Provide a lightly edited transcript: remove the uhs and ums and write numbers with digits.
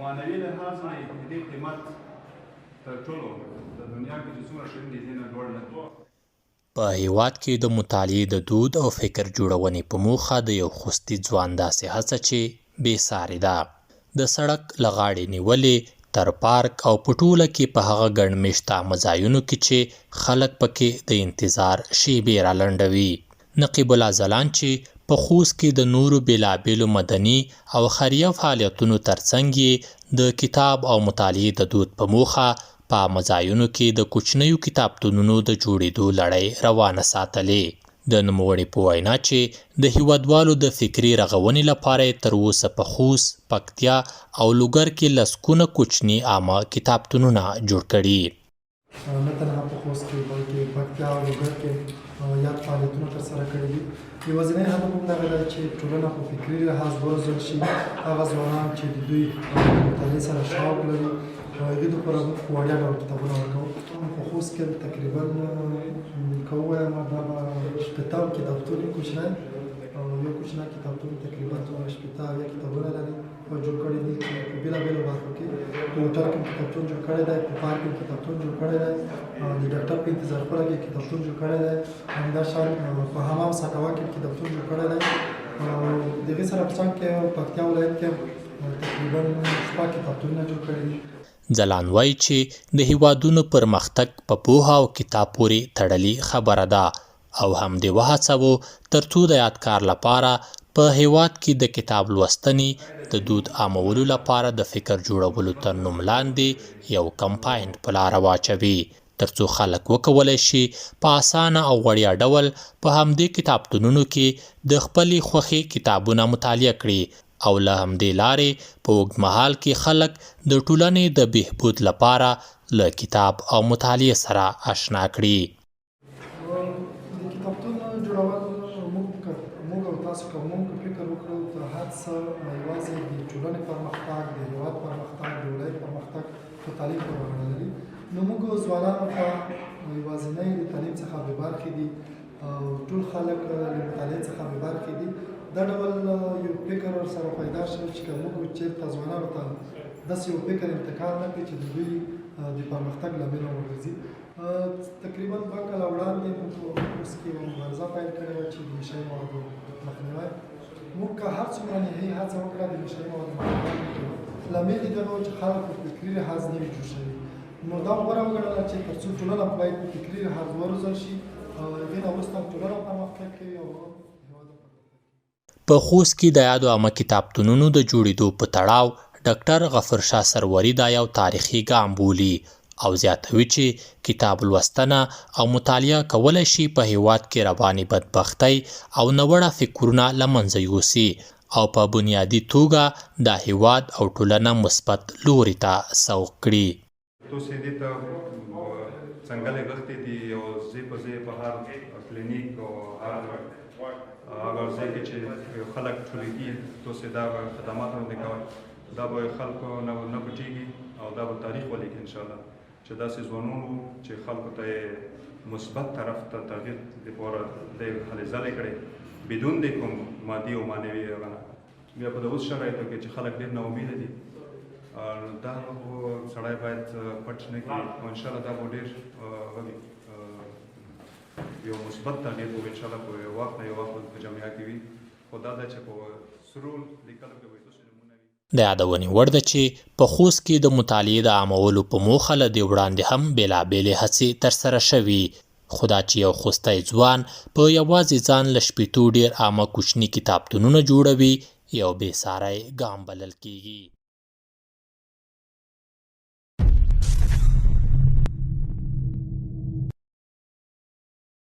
معنوي لحاظ نه د دې قیمت تر ټولو د دنیا کې چې څومره شیان دي دې نه لوړ نه په هیواد کې د مطالعې د دود او فکر جوړونې په موخه د یو خوستي ځوان داسې هڅه چې بې سارې ده د سړک له غاړې نیولې تر پارک او په ټوله کې په هغه ګڼ مېشته عامه ځایونو کې چې خلک پکې د انتظار شیبې رالنډوي نقیب الله ځلان چې په خوست کې د نورو بېلابېلو مدني او خیریه فعالیتونو ترڅنګ یې د کتاب او مطالعې د دود په موخه په عامه ځایونو کې د کوچنیو کتابتونونو د جوړېدو لړۍ روانه ساتلې د نوموړي په وینا چې د هیوادوالو د فکري رغونې لپاره یې تر اوسه په خوست پکتیا او لوګر کې لسګونه کوچني عامه کتابتونونه جوړ کړي نه تنها په خوست کې بلکې پکتیا او لوګر کې یاد فعالیتونه ترسره کړي دي یوازینی هدف هم دغه دی چې ټولنه په فکري لحاظ وروزل شي هغه ځوانان چې د دوی مطالعې سره شوق لري هغوی دپاره موږ وړیا ډول کتابونه ورکوو په خوست کې تقریبا که ووایم دا به شپېته کتابتون کوچنی یو کوچنی کتابتون تقریبا شپېته اویا کتابونه لري جوړ کړي دي چې په بېلابېلو برخو کې په هوټل کې کتابتون جوړ کړی دی په پارک کې کتابتون جوړ کړی دی د ډاکټر په انتظار کې کتابتون جوړ کړی دی همداشان په حمام ساکوا کې کتابتون جوړ کړی دی د هغې سره په څنګ کې پکتیا ولایت کې تقریبا شپږ کتابتونونه جوړ کړي دي ځلان وایي چې د هیوادونو پرمختګ په پوهه او کتاب پورې تړلې خبره ده او همدې وهڅوو تر څو د یادګار لپاره په هیواد کې د کتاب لوستنې د دود عامولو لپاره د فکر جوړولو تر نوم لاندې یو کمپاین په لاره واچوي تر څو خلک وکولی شي په اسانه او وړیا ډول په همدې کتابتونونو کې د خپلې خوښې کتابونه مطالعه کړي او له همدې لارې په اوږدمهال کې خلک د ټولنې د بهبود لپاره له کتاب او مطالعې سره اشنا کړي د کتابتون جوړول موږ او تاسو که موږ فکر وکړو د هر څه یوازې د ټولنې پرمختګ د هېواد پرمختګ د ولایت پرمختګ په تعلیم پورې اړه لري نو موږ ځوانانو ته یوازینی د تعلیم څخه بې برخې دي او ټول خلک له مطالعې څخه بې برخې دي دا ډول یو فکر ورسره پیدا شو چې که موږ چېرته ځوانانو ته داسې یو فکر انتقال نه کړي چې د دوی د پرمختګ لامل وګرځي تقریبا 2 کاله وړاندې موږ په خوست کې یوه مبارزه پیل کړې وه چې د نشه یي موادو مخنیوی موږ که هر څومره نهایي هڅه وکړه د نشه یي موادو مخنیوی نه کوو لامل یې دغه و چې خلک په فکري لحاظ نه وي جوړ شوي نو دا غوره وګڼله چې تر څو ټولنه باید په فکري لحاظ وروزل شي هغې نه وروسته ټولنه پرمختګ کوي او په خوست کې د یادو عامه کتابتونونو د جوړېدو په تړاو ډاکټر غفرشاه سروري دا یو تاریخي ګام بولي او زیاتوي چې کتاب لوستنه او مطالعه کولی شي په هیواد کې روانې بدبختۍ او ناوړه فکرونه له منځه یوسي او په بنیادي توګه د هیواد او ټولنه مثبت لوري ته سوق کړي تاسې دې ته څنګهلی غښتې دي او ځای په ځای په هر کلینیک او هغه ځای کې چې خلک ټولېږي تاسې دا به خدمات وړاندې کوئ دا به خلکو نه پټېږي او دا به تاریخ ولیکي انشاءالله چې داسې ځوانان وو چې خلکو ته یې مثبت طرف ته تغییر دپاره دی هلې ځلې کړې بدون د کوم مادي او معنوي هغه نه بیا په د اوس شرایطو کې چې خلک ډېر ناامیده دي دا خو سړی باید پټ نه کړي او انشاءالله دا به ډېر یو مثبت تغییر به انشاءالله په یو وخت نه یو وخت په جامعه کې وي خو دا ده چې په سرو لیکلو کې به د یادونې وړ ده چې په خوست کې د مطالعې د عامولو په موخه له دې وړاندې هم بېلابېلې هڅې ترسره شوي خو دا چې یو خوستی ځوان په یوازې ځان له شپېتو ډېر عامه کوچني کتابتونونه جوړوي یو بېساری ګام بلل کېږي